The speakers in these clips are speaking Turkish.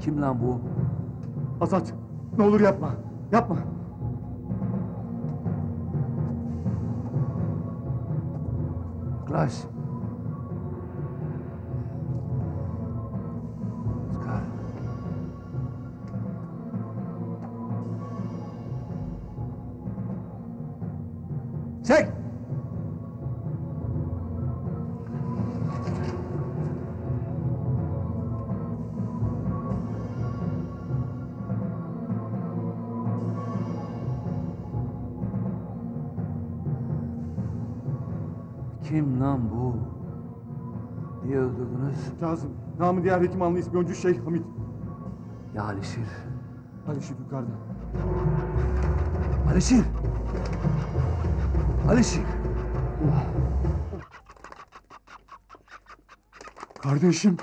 Kim lan bu? Azat, ne olur yapma. Yapma. Yaklaş. Çıkar. Çek! Kim lan bu? Niye öldürdünüz? Kazım, namı diğer Hekimanlı ispiyoncu Şeyh Hamit. Ya Alişir. Alişir yukarıda. Alişir! Alişir! Kardeşim.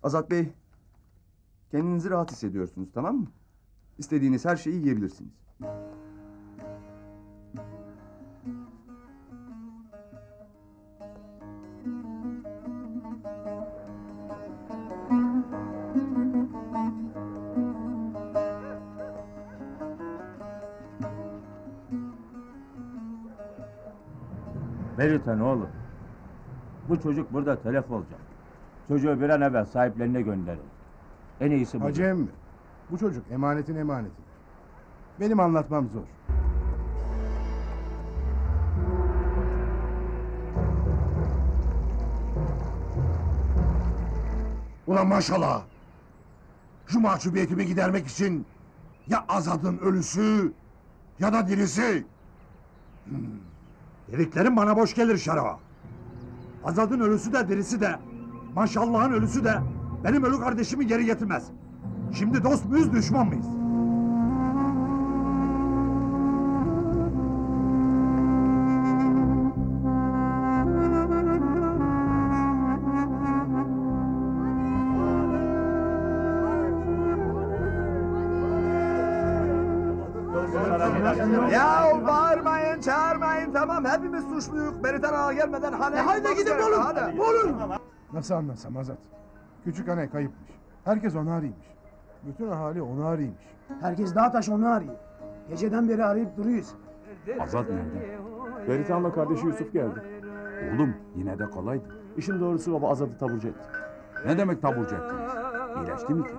Azat Bey, kendinizi rahat hissediyorsunuz, tamam mı? İstediğiniz her şeyi yiyebilirsiniz. Meritan oğlum. Bu çocuk burada telef olacak. Çocuğu bir an evvel sahiplerine gönderin. En iyisi bu. Hacı emmi, bu çocuk emanetin emaneti. Benim anlatmam zor. Ulan maşallah! Şu mahcubiyetimi gidermek için ya Azad'ın ölüsü ya da dirisi. Dediklerim bana boş gelir Şaro. Azad'ın ölüsü de dirisi de, maşallahın ölüsü de benim ölü kardeşimi geri getirmez. Şimdi dost muyuz, düşman mıyız? Ya bağırmayın, çağırmayın, tamam hepimiz suçluyuz. Meritan ağa gelmeden hane... Haydi gidin oğlum, hadi. oğlum. Nasıl anlasam Azat? Küçük anne kayıpmış. Herkes onu arıyormuş. Bütün ahali onu arıyormuş. Herkes dağ taş onu arıyor. Geceden beri arayıp duruyoruz. Azat nerede? Beritan'la kardeşi Yusuf geldi. Oğlum yine de kolaydı. İşin doğrusu baba Azat'ı taburcu etti. Ne demek taburcu ettiniz? İyileşti mi ki?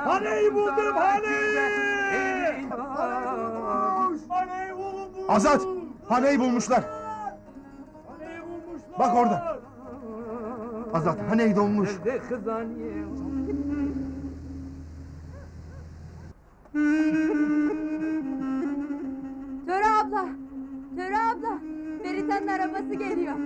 Haneyi buldum, haneyi! Azat! Haneyi bulmuşlar. Bak orada. Azat, haneyi donmuş. Töre abla! Töre abla! Meritan'ın arabası geliyor.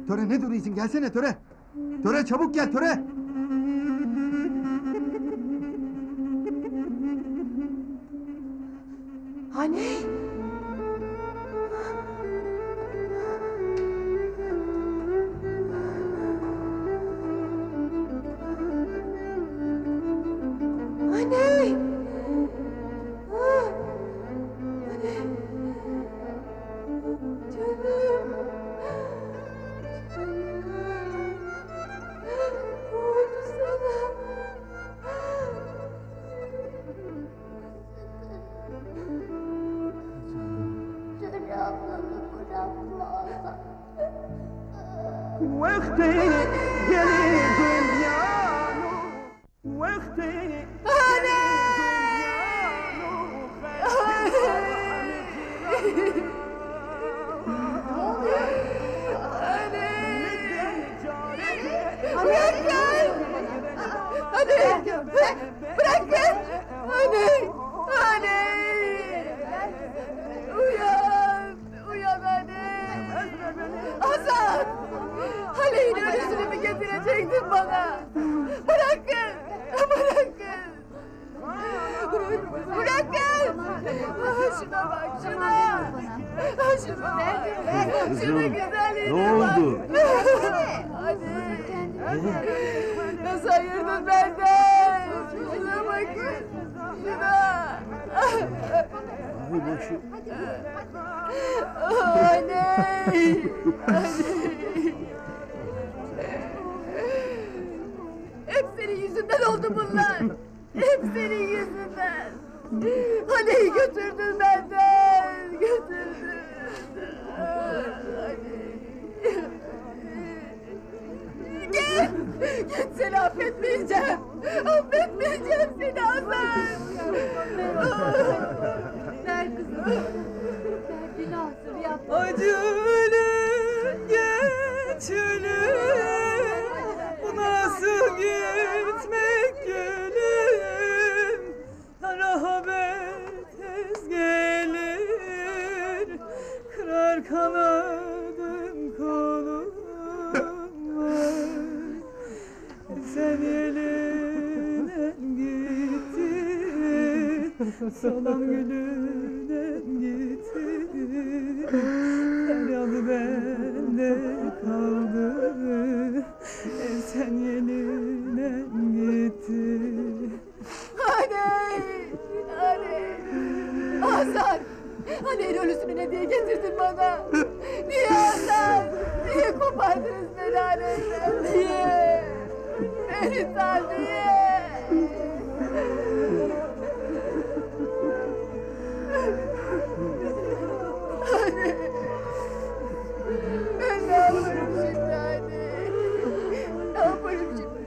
Töre ne duruyorsun? Gelsene Töre. Töre çabuk gel Töre. Hani? Hani? Canım. Ne oldu sana? Töre ablamı bırakma. وقتی گلی دنیانو وقتی Hani? Hani? Hani? getirecektin bana. Bırakın. Bırakın. Bırakın. Şuna bak şuna. Şuna ver. Şuna güzelliğine ne bak. oldu? Anne. Nasıl ayırdın benden? Şuna bakın. Şuna. Anne. Hep senin yüzünden oldu bunlar. Hep senin yüzünden. Haneyi götürdün benden. Götürdün. Git. Git, seni affetmeyeceğim. Affetmeyeceğim seni Hasan. Ver kızım. Ver, günahtır yapma. Acı ölüm geç ölüm. Bu nasıl gitmek gülüm. Rahmet tez gelir. Kırar kanadım kolum var. Sen elinden gittin. Salam gülünden gittin. Feryadı bende kaldı. Sen elinden gittin. Anne! Anne! Hasan! Annenin ölüsünü ne diye getirdin bana? Niye Hasan? Niye kopardınız beni annemden? Niye? Ferit'ten niye? Anne! Ben ne yaparım şimdi anne? Ne yaparım şimdi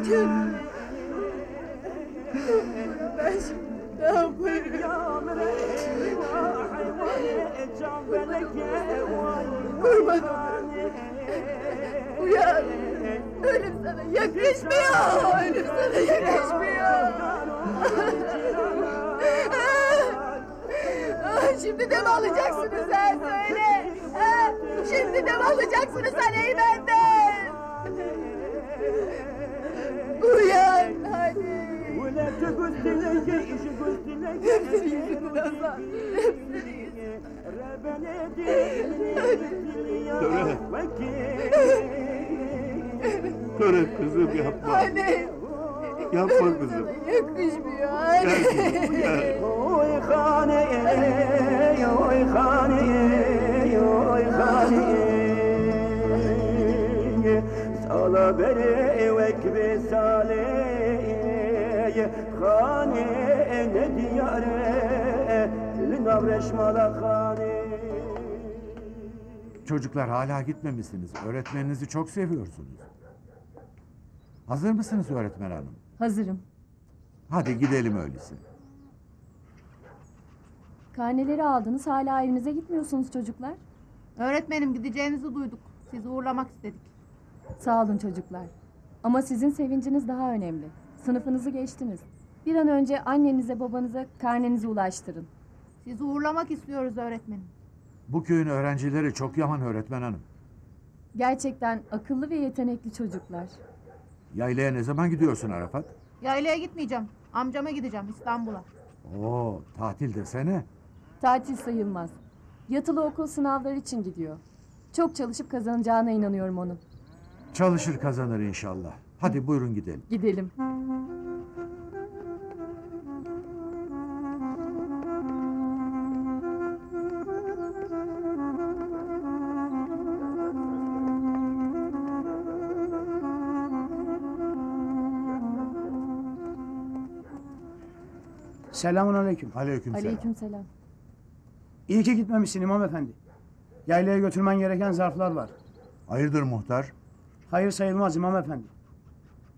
canım? Ben şimdi ne yaparım? Kurban olurum. Uyan. Ölüm sana yakışmıyor. Ölüm sana yakışmıyor. Şimdi de mi alacaksınız ha söyle? Ha? Şimdi de mi alacaksınız Haneyi benden? Uyan hadi. Hepsini yüzünden Hasan. Hepsini yüzünden. Töre kızım yapma. Anne. Yapma kızım. Yakışmıyor anne. Oy khane, oy khane, oy khane. Sala bere vekbe sale, khane ne diyare, linavreş mala khane. Çocuklar hala gitmemişsiniz. Öğretmeninizi çok seviyorsunuz. Hazır mısınız öğretmen hanım? Hazırım. Hadi gidelim öyleyse. Karneleri aldınız, hala evinize gitmiyorsunuz çocuklar. Öğretmenim, gideceğinizi duyduk. Sizi uğurlamak istedik. Sağ olun çocuklar. Ama sizin sevinciniz daha önemli. Sınıfınızı geçtiniz. Bir an önce annenize babanıza karnenizi ulaştırın. Sizi uğurlamak istiyoruz öğretmenim. Bu köyün öğrencileri çok yaman öğretmen hanım. Gerçekten akıllı ve yetenekli çocuklar. Yaylaya ne zaman gidiyorsun Arafat? Yaylaya gitmeyeceğim. Amcama gideceğim İstanbul'a. Oo, tatil desene. Tatil sayılmaz. Yatılı okul sınavları için gidiyor. Çok çalışıp kazanacağına inanıyorum onun. Çalışır kazanır inşallah. Hadi buyurun gidelim. Gidelim. Selamun aleyküm. Aleykümselam. Aleykümselam. İyi ki gitmemişsin imam efendi. Yaylaya götürmen gereken zarflar var. Hayırdır muhtar? Hayır sayılmaz imam efendi.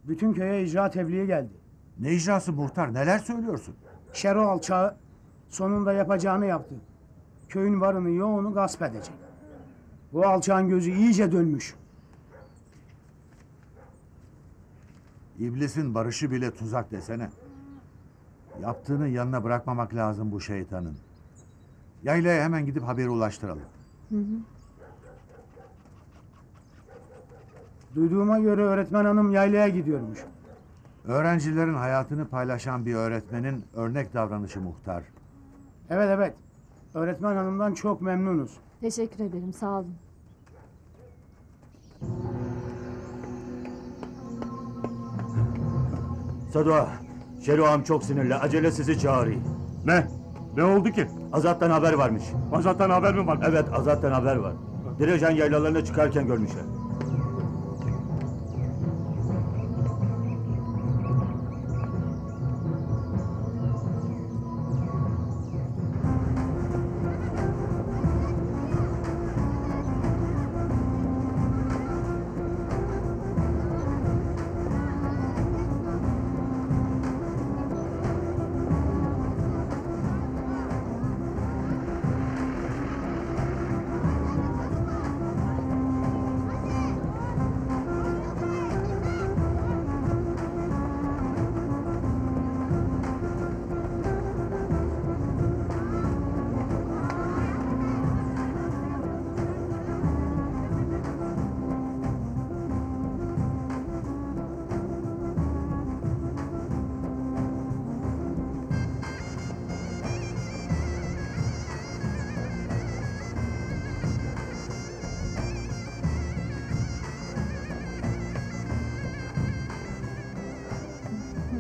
Bütün köye icra tebliği geldi. Ne icrası muhtar? Neler söylüyorsun? Şero alçağı sonunda yapacağını yaptı. Köyün varını yoğunu gasp edecek. Bu alçağın gözü iyice dönmüş. İblisin barışı bile tuzak desene. Yaptığını yanına bırakmamak lazım bu şeytanın. Yaylaya hemen gidip haberi ulaştıralım. Duyduğuma göre öğretmen hanım yaylaya gidiyormuş. Öğrencilerin hayatını paylaşan bir öğretmenin örnek davranışı muhtar. Evet evet. Öğretmen hanımdan çok memnunuz. Teşekkür ederim, sağ olun. Sado, Şero ağam çok sinirli. Acele sizi çağırıyor. Ne? Ne oldu ki? Azat'tan haber varmış. Azat'tan haber mi var? Evet, Azat'tan haber var. Direcan yaylalarına çıkarken görmüşler.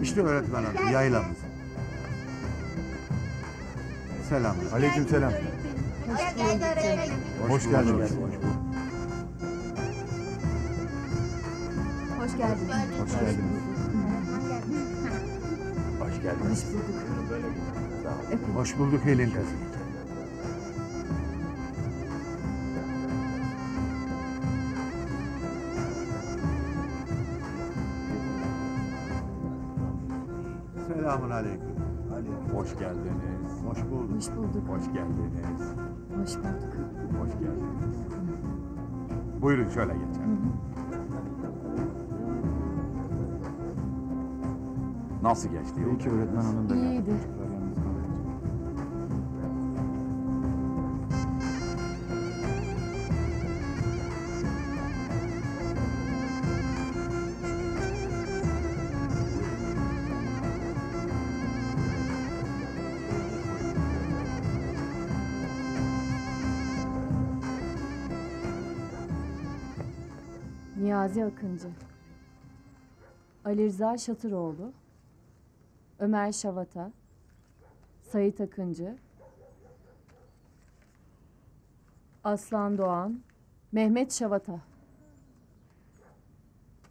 İşte öğretmen hanım, yaylamız. Selamlar. Aleykümselam. Hoş geldiniz. Hoş geldiniz. Hoş geldiniz. Hoş geldiniz. Hoş bulduk. Hoş bulduk Helin kızım. Selamun aleyküm. Hoş geldiniz. Hoş bulduk. Hoş bulduk. Hoş geldiniz. Hoş bulduk. Hoş geldiniz. Buyurun şöyle geçelim. Nasıl geçti yol? Belki öğretmen hanım da İyiydi. Çocuklar yalnız kalmayacak. Niyazi Akıncı, Ali Rıza Şatıroğlu, Ömer Şavata, Sait Akıncı, Aslan Doğan, Mehmet Şavata.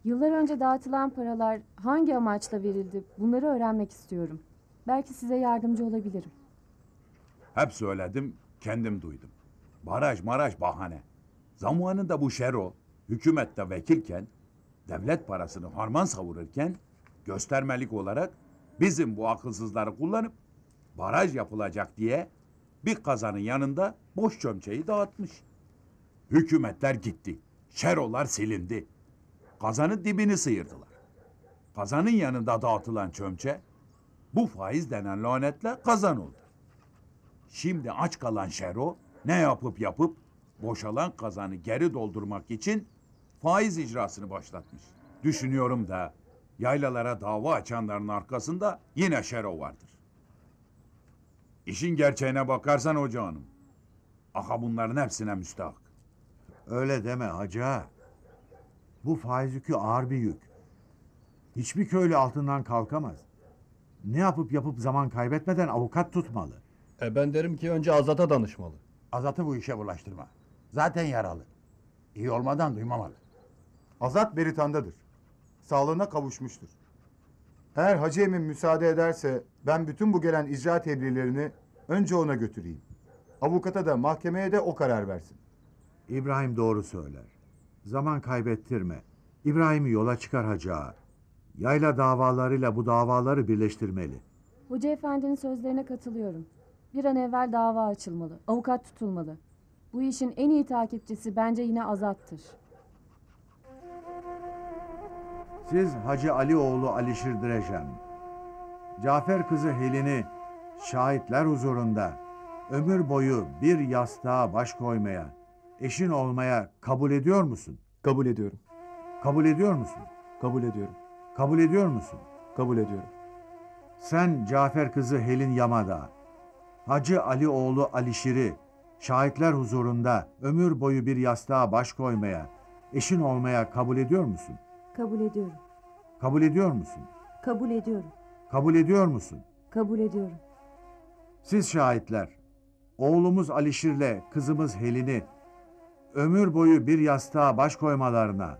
Yıllar önce dağıtılan paralar hangi amaçla verildi? Bunları öğrenmek istiyorum. Belki size yardımcı olabilirim. Hep söyledim, kendim duydum. Baraj maraj bahane. Zamanında bu Şero, hükümette vekilken, devlet parasını harman savururken, göstermelik olarak bizim bu akılsızları kullanıp baraj yapılacak diye bir kazanın yanında boş çömçeyi dağıtmış. Hükümetler gitti. Şerolar silindi. Kazanın dibini sıyırdılar. Kazanın yanında dağıtılan çömçe bu faiz denen lanetle kazan oldu. Şimdi aç kalan Şero ne yapıp boşalan kazanı geri doldurmak için faiz icrasını başlatmış. Düşünüyorum da yaylalara dava açanların arkasında yine Şero vardır. İşin gerçeğine bakarsan hoca hanım, aha bunların hepsine müstahak. Öyle deme hacı ağa. Bu faiz yükü ağır bir yük. Hiçbir köylü altından kalkamaz. Ne yapıp zaman kaybetmeden avukat tutmalı. Ben derim ki önce Azat'a danışmalı. Azat'ı bu işe bulaştırma. Zaten yaralı. İyi olmadan duymamalı. Azat Beritan'dadır. Sağlığına kavuşmuştur. Eğer Hacı Emin müsaade ederse ben bütün bu gelen icra tebliğlerini önce ona götüreyim. Avukata da mahkemeye de o karar versin. İbrahim doğru söyler. Zaman kaybettirme. İbrahim'i yola çıkar hacı ağa. Yayla davalarıyla bu davaları birleştirmeli. Hoca efendinin sözlerine katılıyorum. Bir an evvel dava açılmalı. Avukat tutulmalı. Bu işin en iyi takipçisi bence yine Azat'tır. Siz Hacı Alioğlu Alişir Direjen, Cafer kızı Helin'i şahitler huzurunda ömür boyu bir yastığa baş koymaya, eşin olmaya kabul ediyor musun? Kabul ediyorum. Kabul ediyor musun? Kabul ediyorum. Kabul ediyor musun? Kabul ediyorum. Sen Cafer kızı Helin Yamada, Hacı Alioğlu Alişir'i şahitler huzurunda ömür boyu bir yastığa baş koymaya, eşin olmaya kabul ediyor musun? Kabul ediyorum. Kabul ediyor musun? Kabul ediyorum. Kabul ediyor musun? Kabul ediyorum. Siz şahitler, oğlumuz Alişir'le kızımız Helin'i ömür boyu bir yastığa baş koymalarına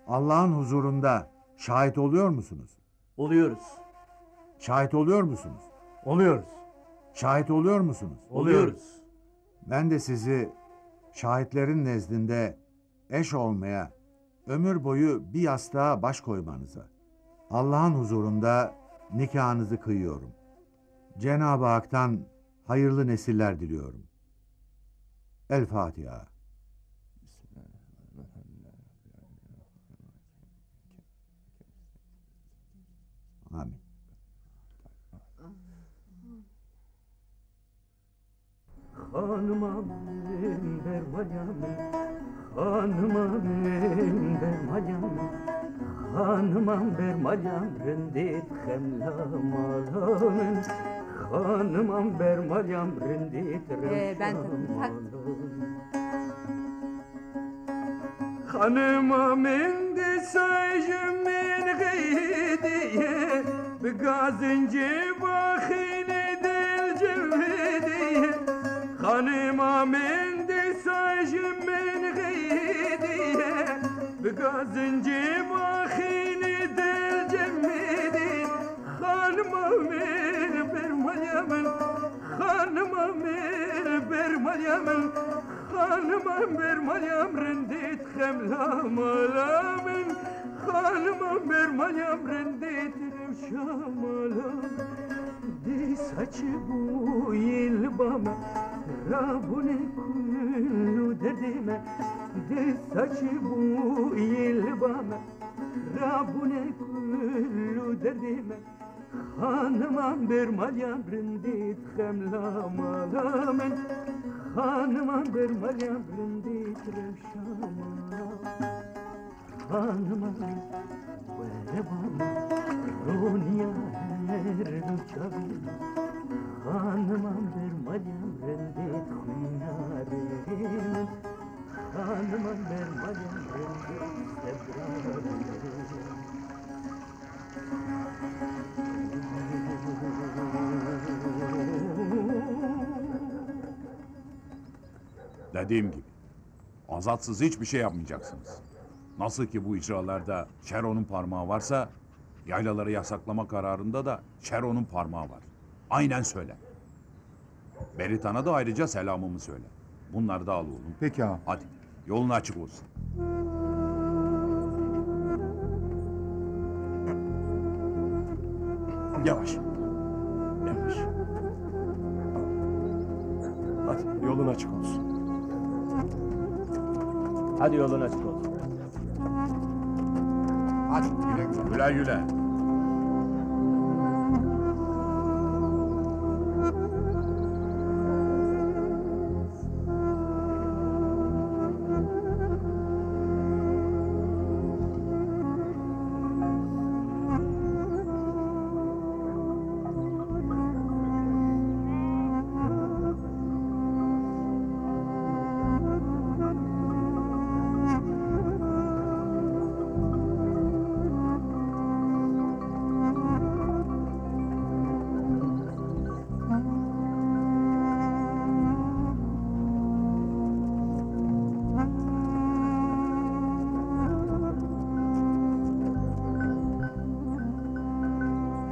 Allah'ın huzurunda şahit oluyor musunuz? Oluyoruz. Şahit oluyor musunuz? Oluyoruz. Şahit oluyor musunuz? Oluyoruz. Ben de sizi şahitlerin nezdinde eş olmaya, ömür boyu bir yastığa baş koymanıza, Allah'ın huzurunda nikahınızı kıyıyorum. Cenab-ı Hak'tan hayırlı nesiller diliyorum. El Fatiha. Amin. Hanıma benim bermalyam, hanıma benim bermalyam, hanıma bermalyam rindit xemlamalamın, hanıma bermalyam rindit ben tak. Hanıma mindi sayjımın gıydiye, bigazınca bakini del cevdiye. Hanıma mindi sayjımın gıydiye, bigazınca bakini del cevdiye. Hanıma min bermalyamın, hanıma min bermalyamın, hanıma bermalyam rindit xemlamalamın, hanıma bermalyam rindit revşamalam. Di saçı bu yılbama, Rabbune kullu derdime. Di saçı bu yılbama, Rabbune kullu derdime. Hanıma bermalyam rindit xemlamalamın, hanıma bermalyam rindit revşamalam. Hanıma verebana roniya her duçavim, hanıma bermalyam rindit xuynarim, hanıma bermalyam rindit sebrarim. Dediğim gibi, Azatsız hiçbir şey yapmayacaksınız. Nasıl ki bu icralarda Şero'nun parmağı varsa, yaylaları yasaklama kararında da Şero'nun parmağı var. Aynen söyle. Beritan'a da ayrıca selamımı söyle. Bunları da al oğlum. Peki ağam. Hadi, yolun açık olsun. Yavaş. Yavaş. Hadi yolun açık olsun. Hadi yolun açık olsun. Hadi güle güle. Güle güle.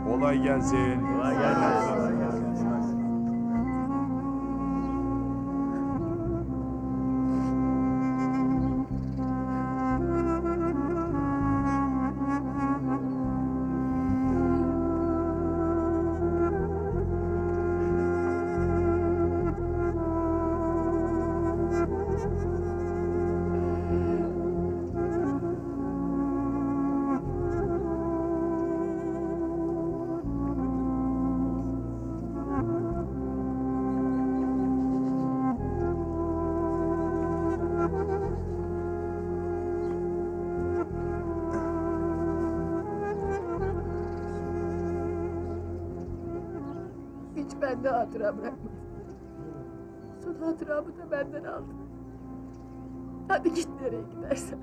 Kolay gelsin. Kolay gelsin. Ben de hatıra bırakmadım. Son hatıramı da benden aldın. Hadi git nereye gidersen.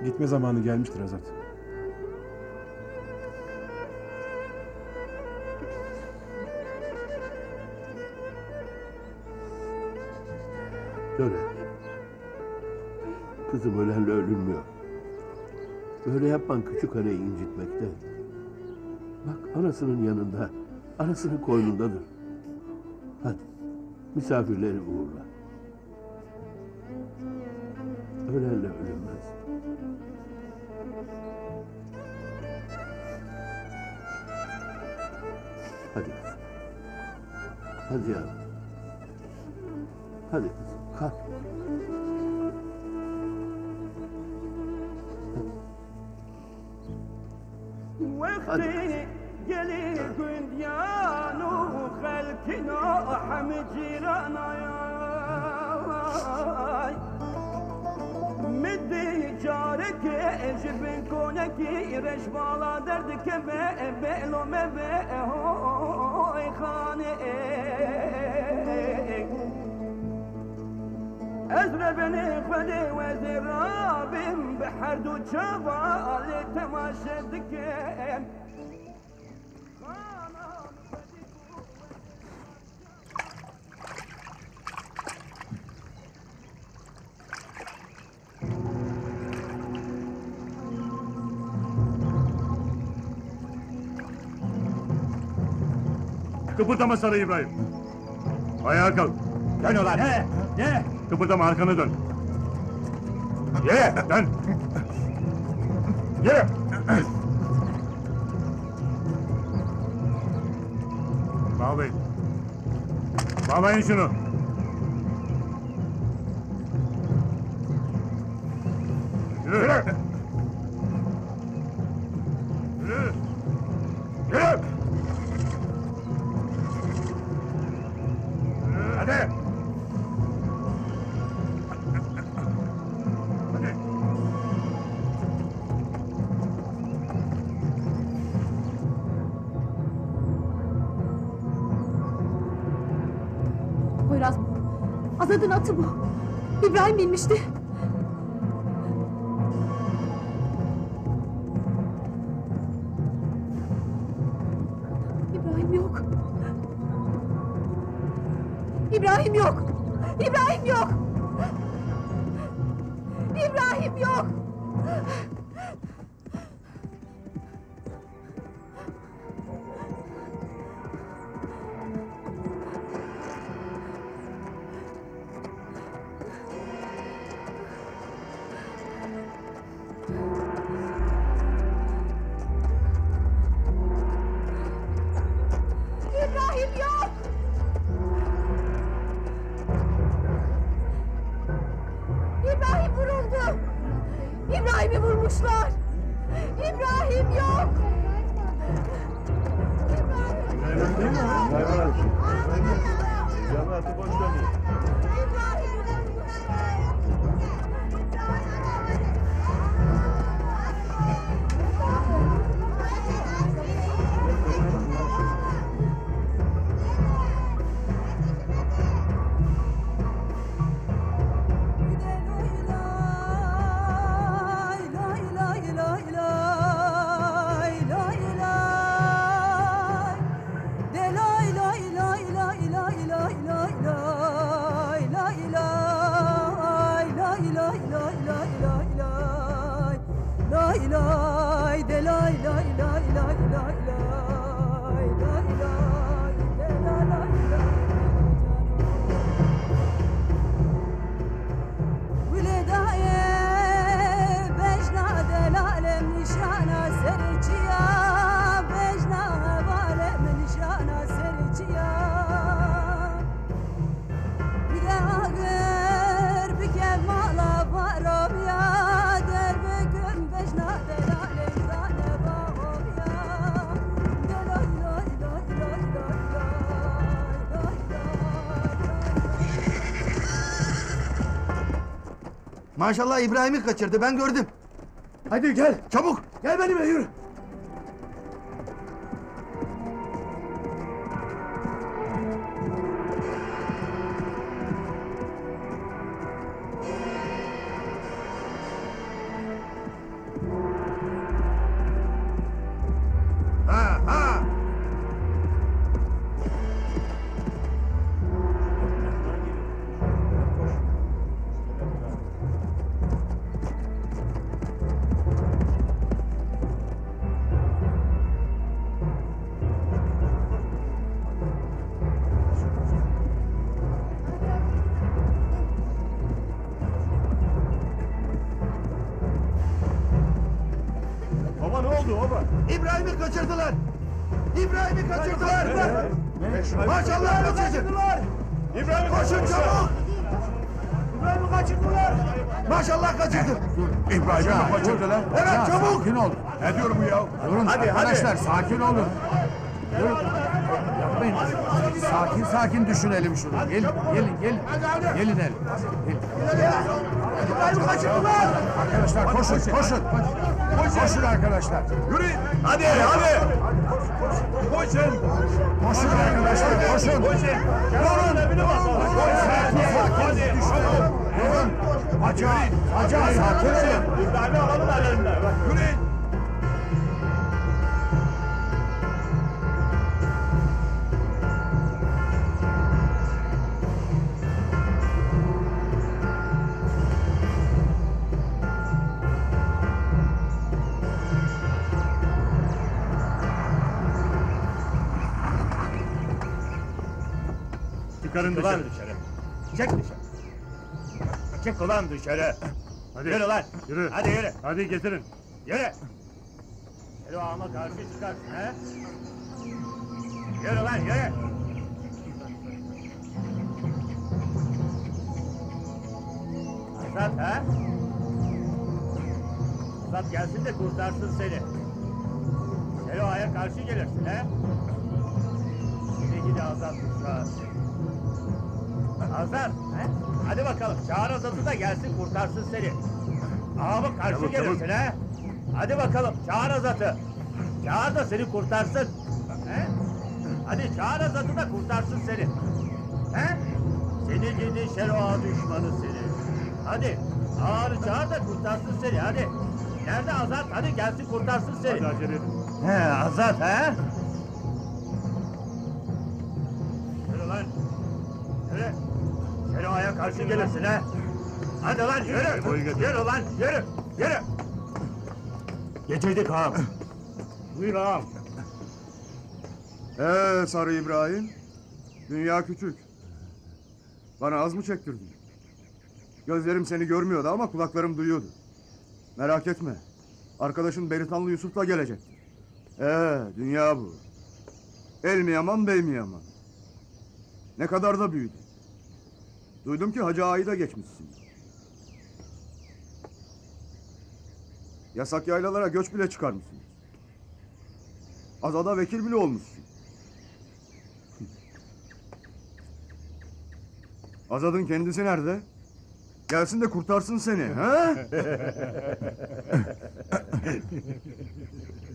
Gitme zamanı gelmiştir Azat. Töre. Kızım ölenle ölünmüyor. Böyle yapman küçük haneyi incitmekte. Bak anasının yanında, anasının koynundadır. Hadi misafirleri uğurla. Ölenle ölünmez. Hadi kızım. Hadi yavrum. Hadi kızım kalk. وقتي قلي قنديانو خلكنا حمجيرانا مدي جارك جبن كونك رش بالا دردك بقلو مبهوي خاني ازرع بني خدي وزرابم بحردو جبال تماشدك Kıpırdama Sarı İbrahim. Ayağa kalk. Dön ulan. Ne? Kıpırdama arkanı dön. Ye dön. Ye. Bağlayın. Bağlayın şunu. Yürü. Yürü. Yürü. Yürü. Hadi. Poyraz, Azad'ın atı bu. İbrahim binmişti. İbrahim yok. İbrahim yok. İbrahim yok. İbrahim yok. İbrahim yok. İbrahim vuruldu. İbrahim'i vurmuşlar. İbrahim yok. Maşallah İbrahim'i kaçırdı, ben gördüm. Hadi gel. Çabuk. Gel benimle yürü. Ha ha. Baba ne oldu baba? İbrahim'i kaçırdılar. İbrahim'i kaçırdılar. Maşallah kaçırdılar. İbrahim'i Koşun çabuk. İbrahim'i kaçırdılar. Maşallah kaçırdı. İbrahim'i mi kaçırdılar? Evet çabuk. Sakin ol. Ne diyor bu ya? Durun Hadi, arkadaşlar, sakin olun. Durun. Yapmayın. Sakin sakin düşünelim şunu. Gelin. Gelin el. İbrahim'i kaçırdılar. Arkadaşlar koşun. Koşun arkadaşlar. Yürü. Hadi. Koşun. Koşun arkadaşlar, koşun. Durun. Sakin düşünelim. Durun. Hacı, sakin olun. İbrahim'i alalım ellerinden. Yürü. Çıkarın dışarı. Çek dışarı. Çek ulan dışarı. Hadi. Yürü lan. Yürü. Hadi yürü. Hadi getirin. Yürü. Yürü ağama karşı çıkarsın he. Yürü lan yürü. Azat he. Azat gelsin de kurtarsın seni. Seni ağaya karşı gelirsin he. Gidi Azat kuşlar. Azat, he? Hadi bakalım, çağır Azat'ı da gelsin kurtarsın seni. Ağama karşı gelirsin he. Hadi bakalım, çağır Azat'ı. Çağır da seni kurtarsın. He? Hadi çağır Azat'ı da kurtarsın seni. He? Seni gidi Şeroa düşmanı seni. Hadi ağır çağır da kurtarsın seni hadi. Nerede Azat? Hadi gelsin kurtarsın seni. Hadi acele edin. He Azat he? Yürü lan. Yürü. Şeroa'ya karşı gelirsin he. Hadi lan yürü. Yürü lan yürü. Yürü. Geçirdik ağam. Buyur ağam. Sarı İbrahim. Dünya küçük. Bana az mı çektirdin? Gözlerim seni görmüyordu ama kulaklarım duyuyordu. Merak etme. Arkadaşın Beritanlı Yusuf da gelecektir. Dünya bu. El mi yaman, bey mi yaman? Ne kadar da büyüdü. Duydum ki Hacı Ağa'yı da geçmişsin. Yasak yaylalara göç bile çıkarmışsın. Azada vekil bile olmuşsun. Azad'ın kendisi nerede? Gelsin de kurtarsın seni, ha?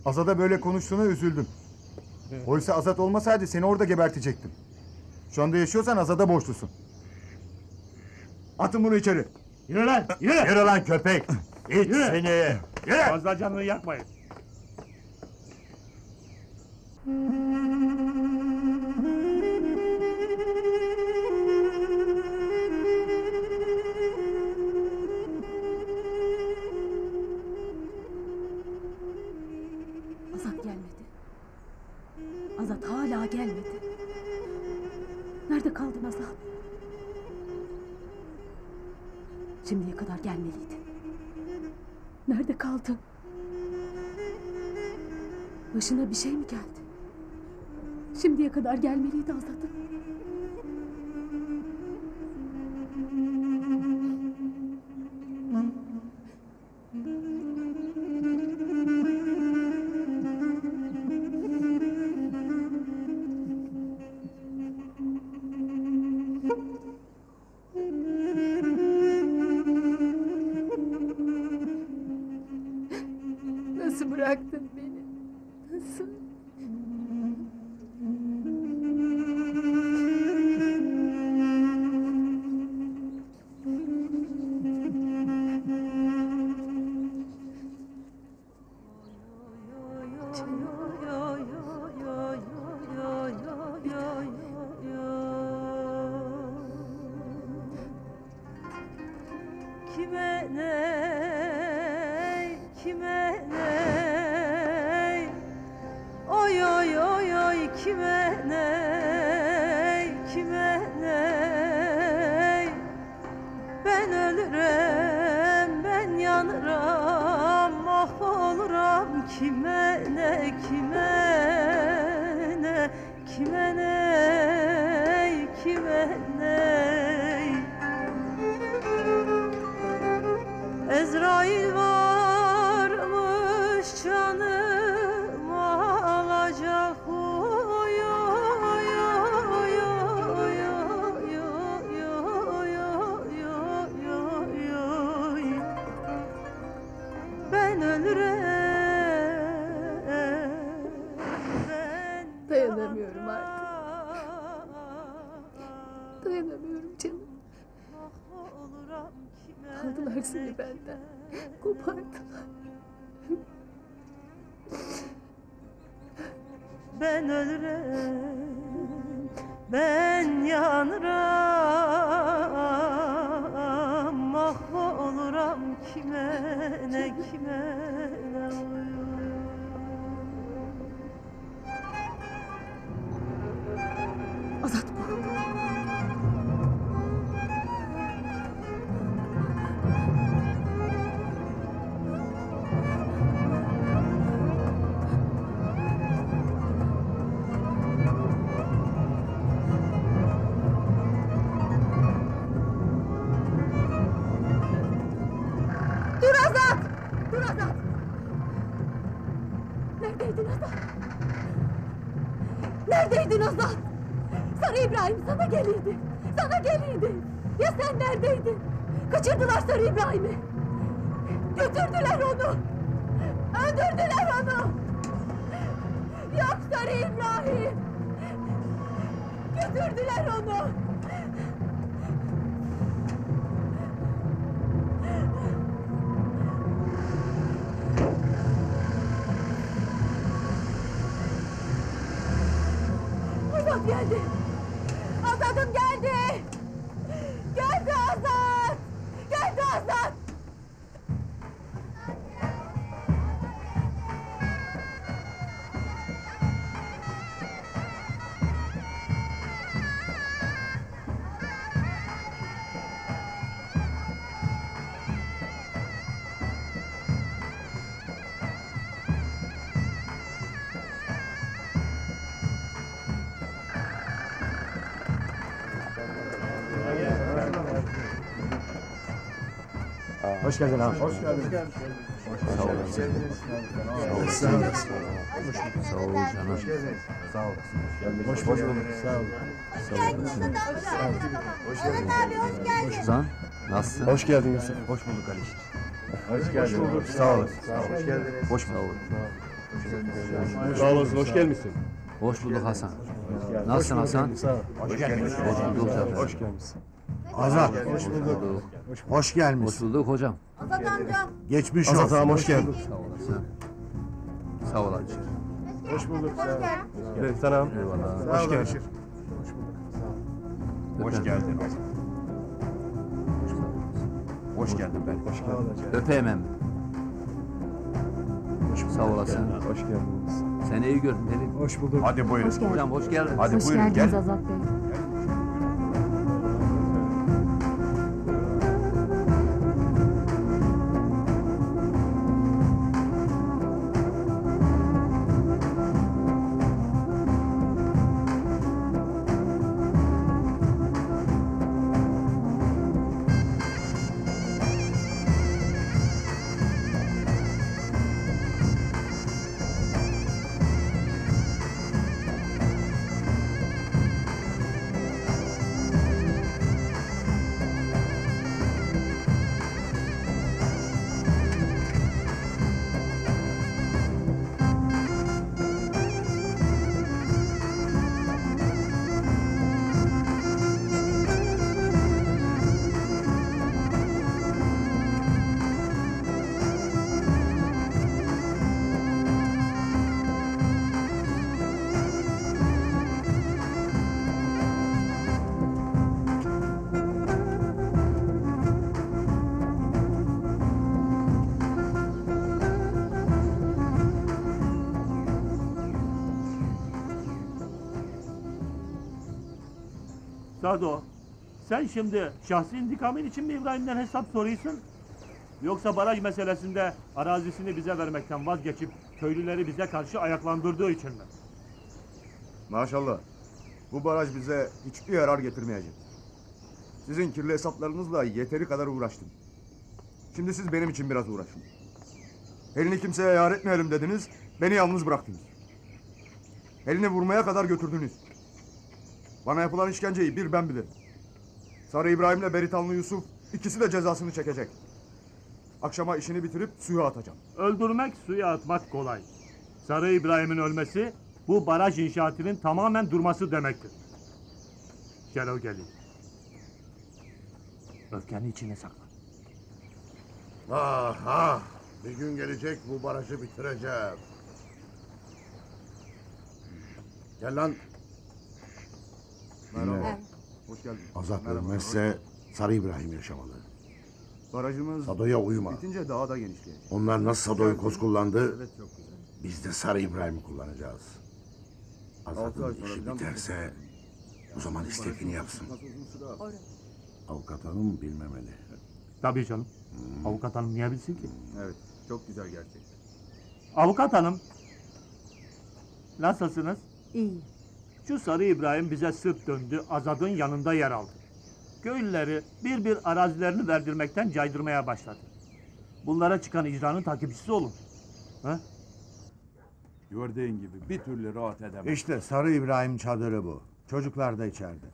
Azad'a böyle konuştuğuna üzüldüm. Oysa Azat olmasaydı seni orada gebertecektim. Şu anda yaşıyorsan Azad'a borçlusun. Atın bunu içeri. Yürü lan yürü. Yürü lan köpek. İç seni. Yürü. Fazla canını yakmayın. Azat gelmedi. Azat hala gelmedi. Nerede kaldın Azat? Şimdiye kadar gelmeliydi. Nerede kaldın? Başına bir şey mi geldi? Şimdiye kadar gelmeliydi Azat'ım. Nasıl bıraktın beni? Nasıl? Kime ne, kime ne, oy oy oy oy kime ne, kime ne, ben ölürüm, ben yanırım, mahvolurum, kime ne, kime ne, kime ne, kime ne. Ezrail varmış canımı alacak. Oy oy oy oy oy oy oy oy. Ben ölürüm. Dayanamıyorum artık. Dayanamıyorum canım. Aldılar seni benden. Kopardılar. Ben ölürüm, ben yanırım, mahvolurum, kime ne, kime ne. Azat bu. Dur Azat! Dur Azat! Neredeydin Azat? Neredeydin Azat? Sarı İbrahim sana geliydi. Sana geliydi. Ya sen neredeydin? Kaçırdılar Sarı İbrahim'i. Götürdüler onu. Öldürdüler onu. Yok Sarı İbrahim. Götürdüler onu. Azat geldi. Azat'ım geldi. Geldi Azat. Geldi Azat. Hoş geldin abi. Hoş geldin. Sağ ol. Sağ ol. Sağ ol canım. Sağ ol. Hoş bulduk. Sağ ol. Azat abi hoş geldin. Lan nasılsın? Hoş geldin Yusuf. Hoş bulduk Alişir. Hoş geldin. Sağ ol. Hoş geldiniz. Hoş bulduk. Sağ olasın, hoş gelmişsin. Hoş bulduk Hasan. Nasılsın Hasan? Sağ ol. Hoş gelmişsin. Hoş bulduk Cafer. Hoş gelmişsin. Azat, Hoş bulduk. hoş gelmişsin. Hoş bulduk hocam. Azat amcam. Geçmiş Azat olsun. ağam hoş geldin. Sağ olasın. Sağ ol Alişir. Hoş bulduk. Hoş geldin. Reftan ağam. Eyvallah. Hoş geldin. Hoş geldin Azat. Hoş geldin ben. Hoş geldin. Öpeyim emmi. Sağ olasın. Hoş geldiniz. Seni iyi gördüm Pelin. Hoş bulduk. Hadi buyurun. Hoş geldin. Hocam hoş geldin. Hadi Hoş buyurun geldiniz gel. Azat Bey. Sado, sen şimdi şahsi intikamın için mi İbrahim'den hesap soruyorsun? Yoksa baraj meselesinde arazisini bize vermekten vazgeçip köylüleri bize karşı ayaklandırdığı için mi? Maşallah. Bu baraj bize hiçbir yarar getirmeyecek. Sizin kirli hesaplarınızla yeteri kadar uğraştım. Şimdi siz benim için biraz uğraşın. Elini kimseye yar etmeyelim dediniz, beni yalnız bıraktınız. Elini vurmaya kadar götürdünüz. Bana yapılan işkenceyi bir ben bilirim. Sarı İbrahim'le Beritanlı Yusuf ikisi de cezasını çekecek. Akşama işini bitirip suya atacağım. Öldürmek, suya atmak kolay. Sarı İbrahim'in ölmesi, bu baraj inşaatının tamamen durması demektir. Gel o gelin. Öfkeni içine sakla. Ah ah! Bir gün gelecek bu barajı bitireceğim. Gel lan. Merhaba. Hoş geldin. Azat ölmezse Sarı İbrahim yaşamalı. Barajımız Sado'ya uyma. bitince daha da genişleyecek. Onlar nasıl Sado'yu koz kullandı, Evet, çok güzel. biz de Sarı İbrahim'i kullanacağız. Altı ay Azat'ın sonra işi falan biterse o zaman istediğini yapsın. Avukat hanım bilmemeli. Tabii canım. Avukat hanım niye bilsin ki? Evet, çok güzel gerçek. Avukat hanım. Nasılsınız? İyi. Şu Sarı İbrahim bize sırt döndü, Azad'ın yanında yer aldı. Köylüleri bir bir arazilerini verdirmekten caydırmaya başladı. Bunlara çıkan icranın takipçisi olun. Ha? Gördüğün gibi bir türlü rahat edemem. İşte Sarı İbrahim çadırı bu. Çocuklar da içeride.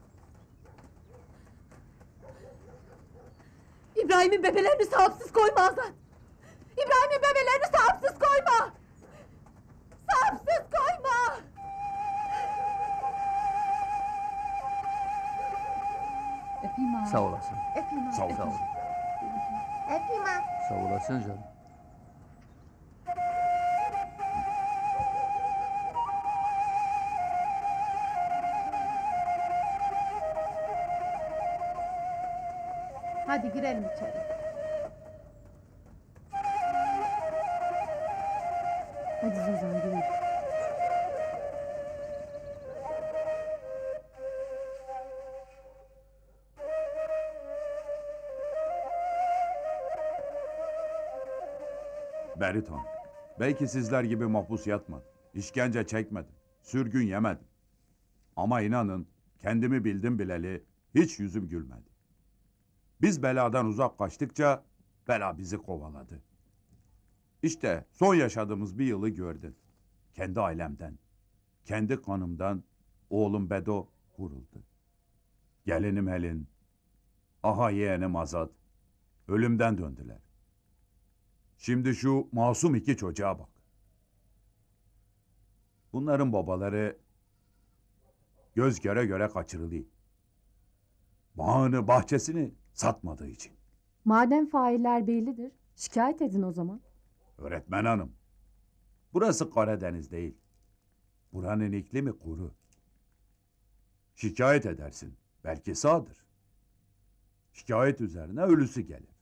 İbrahim'in bebelerini sahipsiz koyma Azat. İbrahim'in bebelerini sahipsiz koyma. Sahipsiz koyma. Öpeyim abi. Sağ olasın. Öpeyim Sağ ol. Sağ ol. Öpeyim ha. Sağ olasın canım. Hadi girelim içeri. Hadi Suzan gidelim. Berit Han, belki sizler gibi mahpus yatmadım, işkence çekmedim, sürgün yemedim. Ama inanın kendimi bildim bileli hiç yüzüm gülmedi. Biz beladan uzak kaçtıkça bela bizi kovaladı. İşte son yaşadığımız bir yılı gördün. Kendi ailemden, kendi kanımdan oğlum Bedo vuruldu. Gelinim Helin, aha yeğenim Azat, ölümden döndüler. Şimdi şu masum iki çocuğa bak. Bunların babaları göz göre göre kaçırılıyor. Bağını, bahçesini satmadığı için. Madem failler bellidir, şikayet edin o zaman. Öğretmen hanım, burası Karadeniz değil. Buranın iklimi kuru. Şikayet edersin, belki sağdır. Şikayet üzerine ölüsü gelir.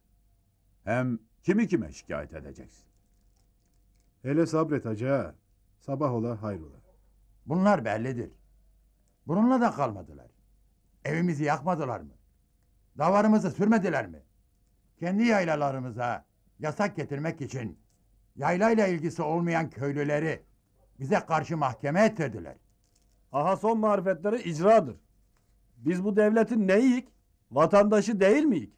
Hem kimi kime şikayet edeceksin? Hele sabret hacı ağa. Sabah ola hayrola. Bunlar bellidir. Bununla da kalmadılar. Evimizi yakmadılar mı? Davarımızı sürmediler mi? Kendi yaylalarımıza yasak getirmek için yaylayla ilgisi olmayan köylüleri bize karşı mahkeme ettirdiler. Aha son marifetleri icradır. Biz bu devletin neyik? Vatandaşı değil miyik?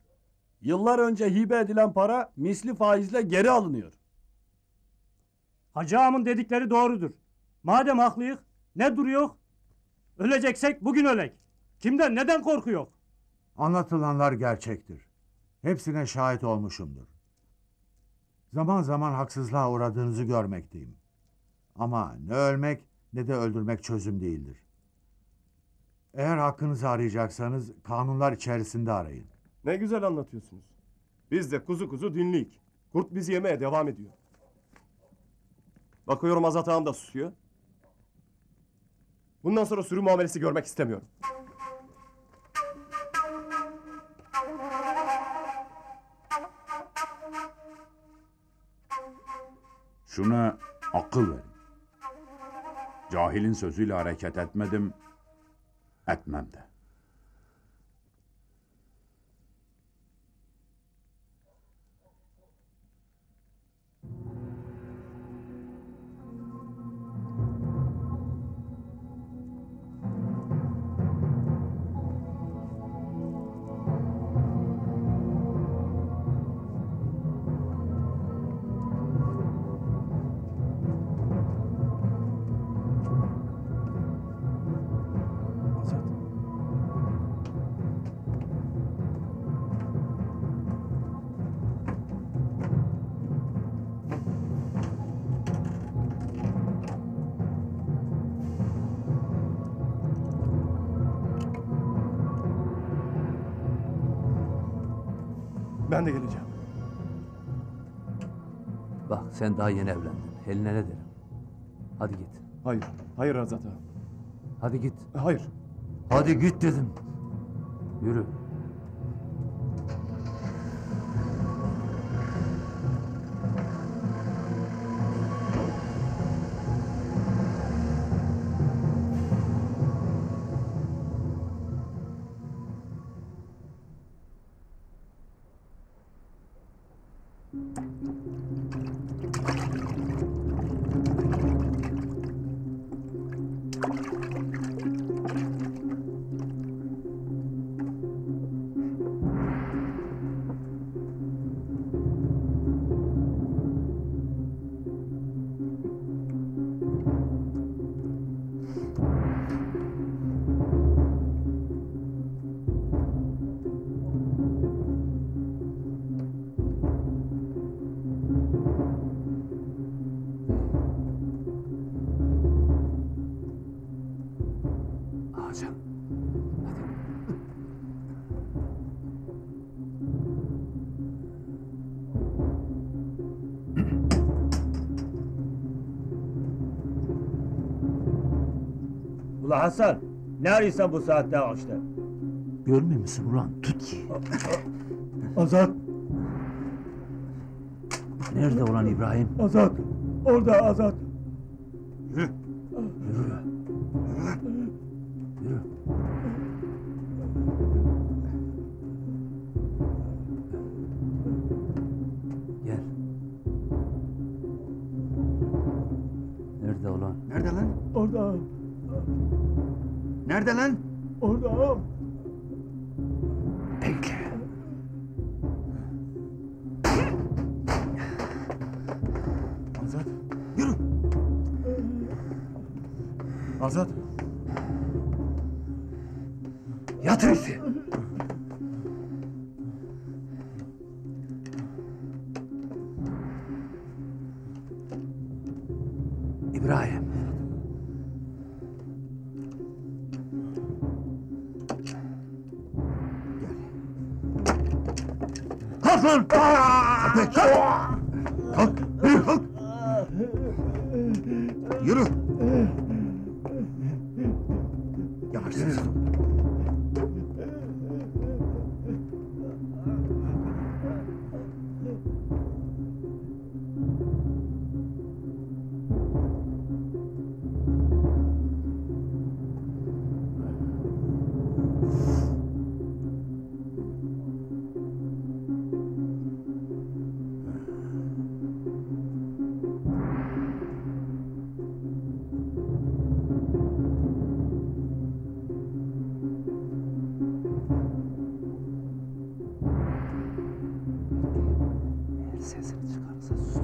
Yıllar önce hibe edilen para misli faizle geri alınıyor. Hacı ağamın dedikleri doğrudur. Madem haklıyık, ne duruyor? Öleceksek bugün ölek. Kimden, neden korkuyor? Anlatılanlar gerçektir. Hepsine şahit olmuşumdur. Zaman zaman haksızlığa uğradığınızı görmekteyim. Ama ne ölmek ne de öldürmek çözüm değildir. Eğer hakkınızı arayacaksanız kanunlar içerisinde arayın. Ne güzel anlatıyorsunuz. Biz de kuzu kuzu dinleyik. Kurt bizi yemeye devam ediyor. Bakıyorum Azat ağam da susuyor. Bundan sonra sürü muamelesi görmek istemiyorum. Şuna akıl verin. Cahilin sözüyle hareket etmedim, etmem de. Ben de geleceğim. Bak sen daha yeni evlendin. Eline ne derim? Hadi git. Hayır. Hayır Azat ağam. Hadi git. Hayır. Hadi git dedim. Yürü. Hacan. Ula Hasan, ne arıyorsun bu saatte ağaçta? Görmüyor musun ulan? Tut ki. Azat. Nerede ulan İbrahim? Azat. Orada Azat. Yürü. Yürü. Gel. Nerede ulan? Nerede lan? Orada. Nerede lan? Orada. Bekle. Azat. Yürü. Azat. Yat öyleyse. İbrahim. Kalk lan! Köpek! Kalk! Yürü kalk! Yürü! Yavaş ses. Sesini çıkarırsa sustur.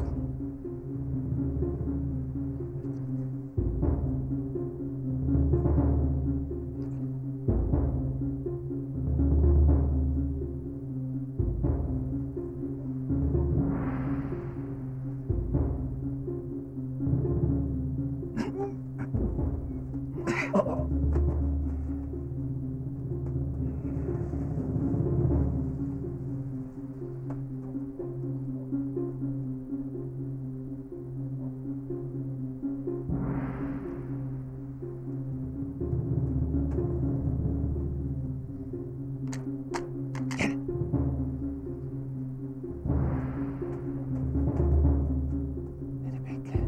Beni bekle.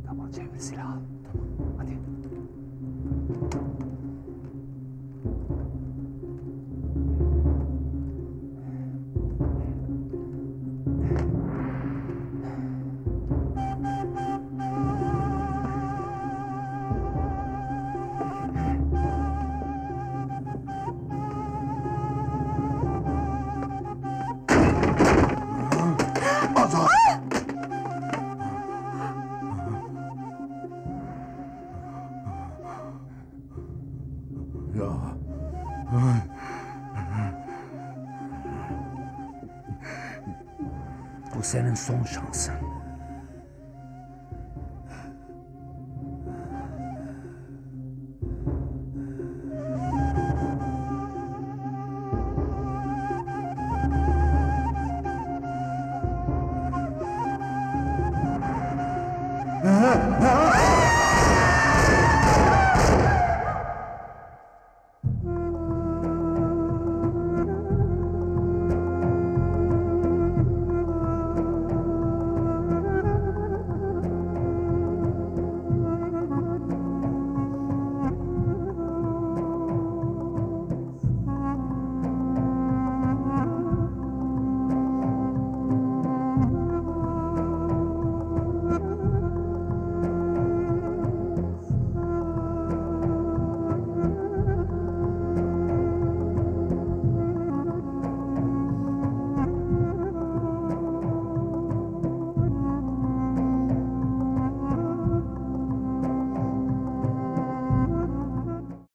Tamam, çevir silahı. Tamam, hadi. Azat! Ya. Bu senin son şansın.